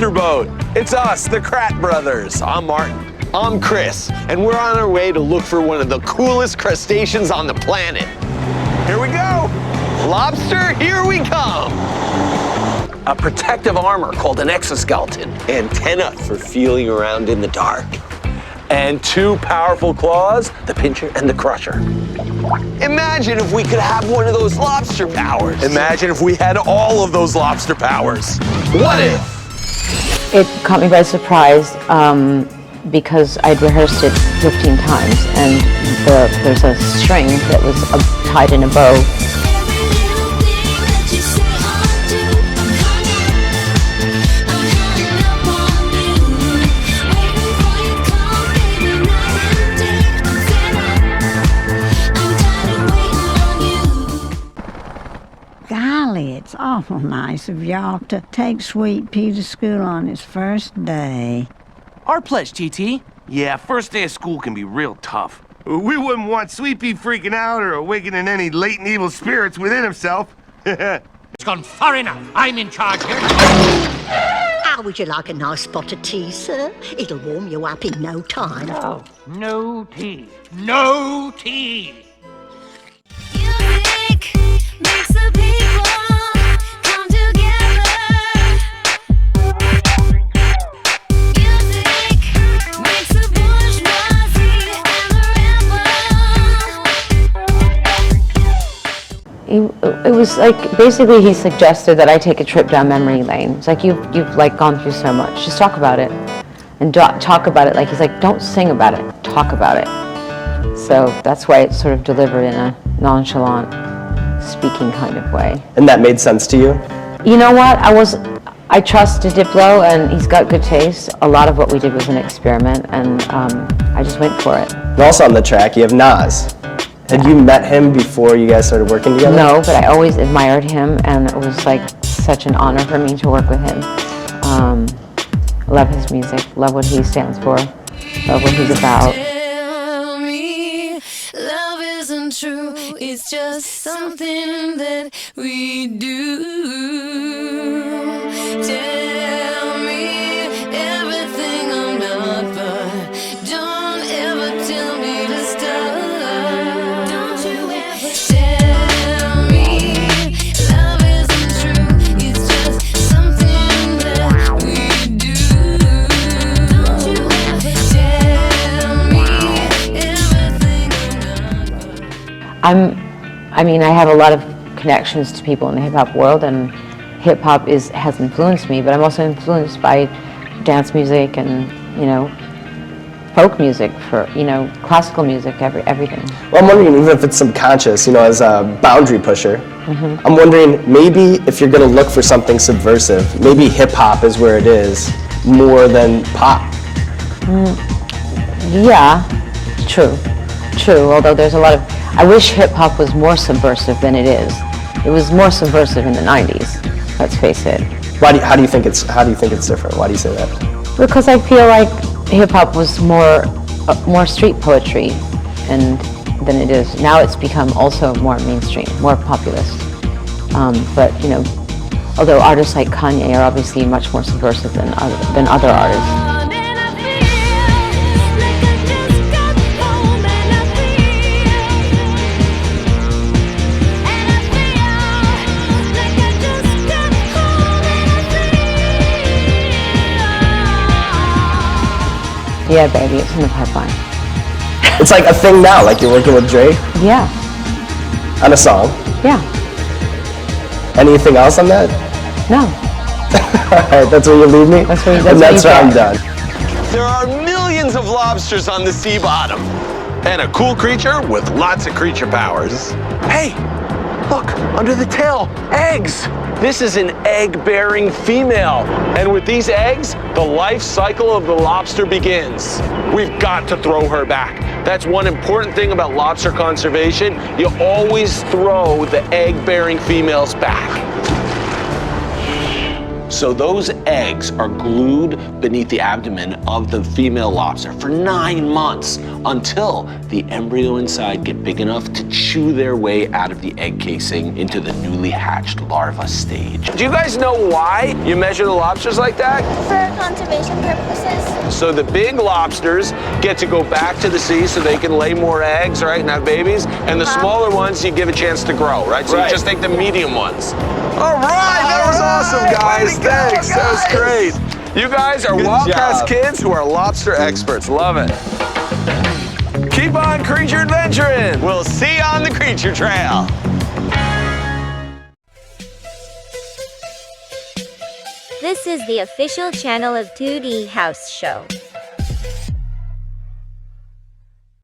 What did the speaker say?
lobster boat. It's us, the Krat brothers. I'm Martin. I'm Chris, and we're on our way to look for one of the coolest crustaceans on the planet. Here we go. Lobster, here we come. A protective armor called an exoskeleton, antenna for feeling around in the dark, and two powerful claws, the pincher and the crusher. Imagine if we could have one of those lobster powers. Imagine if we had all of those lobster powers. What if? It caught me by surprise because I'd rehearsed it 15 times, and there's a string that was tied in a bow. Golly, it's awful nice of y'all to take Sweet Pea to school on his first day. Our pledge, TT. Yeah, first day of school can be real tough. We wouldn't want Sweet Pea freaking out or awakening any latent evil spirits within himself. It's gone far enough. I'm in charge here. How would you like a nice spot of tea, sir? It'll warm you up in no time. No, no tea. No tea. Music makes the people come together. Music makes the bourgeoisie and the rebel. It was like, basically he suggested that I take a trip down memory lane. It's like, you've like gone through so much, just talk about it. And talk about it, like he's like, don't sing about it, talk about it. So that's why it's sort of delivered in a nonchalant, speaking kind of way. And that made sense to you? You know what, I trust Diplo and he's got good taste. A lot of what we did was an experiment, and I just went for it. And also on the track, you have Nas. Had you met him before you guys started working together? No, but I always admired him, and it was like such an honor for me to work with him. Love his music, love what he stands for, love what he's about. Tell me love isn't true, it's just something that we do. Tell me everything I'm not, but don't ever tell me to stop. Don't you ever tell me love isn't true, it's just something that we do. Don't you ever tell me everything I'm not. I have a lot of connections to people in the hip-hop world, and hip-hop has influenced me, but I'm also influenced by dance music and, folk music, classical music, everything. Well, I'm wondering, even if it's subconscious, as a boundary pusher, I'm wondering, maybe if you're going to look for something subversive, maybe hip-hop is where it is, more than pop. Yeah, true, although there's a lot of, I wish hip-hop was more subversive than it is. It was more subversive in the 90s, let's face it. How do you think it's different? Why do you say that? Because I feel like hip-hop was more street poetry than it is. Now it's become also more mainstream, more populist. But, although artists like Kanye are obviously much more subversive than other artists. Yeah, baby, it's in the pipeline. It's like a thing now, like you're working with Drake? Yeah. On a song? Yeah. Anything else on that? No. All right, that's where you leave me? That's where I'm done. There are millions of lobsters on the sea bottom, and a cool creature with lots of creature powers. Hey, look, under the tail, eggs. This is an egg-bearing female, and with these eggs, the life cycle of the lobster begins. We've got to throw her back. That's one important thing about lobster conservation. You always throw the egg-bearing females back. So those eggs are glued beneath the abdomen of the female lobster for 9 months until the embryo inside get big enough to chew their way out of the egg casing into the newly hatched larva stage. Do you guys know why you measure the lobsters like that? For conservation purposes. So the big lobsters get to go back to the sea so they can lay more eggs, right, and have babies, and the smaller ones you give a chance to grow, right? So you just take the medium ones. All right, that was awesome, guys. Thanks, that was great. You guys are Wildcats kids who are lobster experts. Love it. Keep on creature adventuring. We'll see you on the creature trail. This is the official channel of 2D House Show.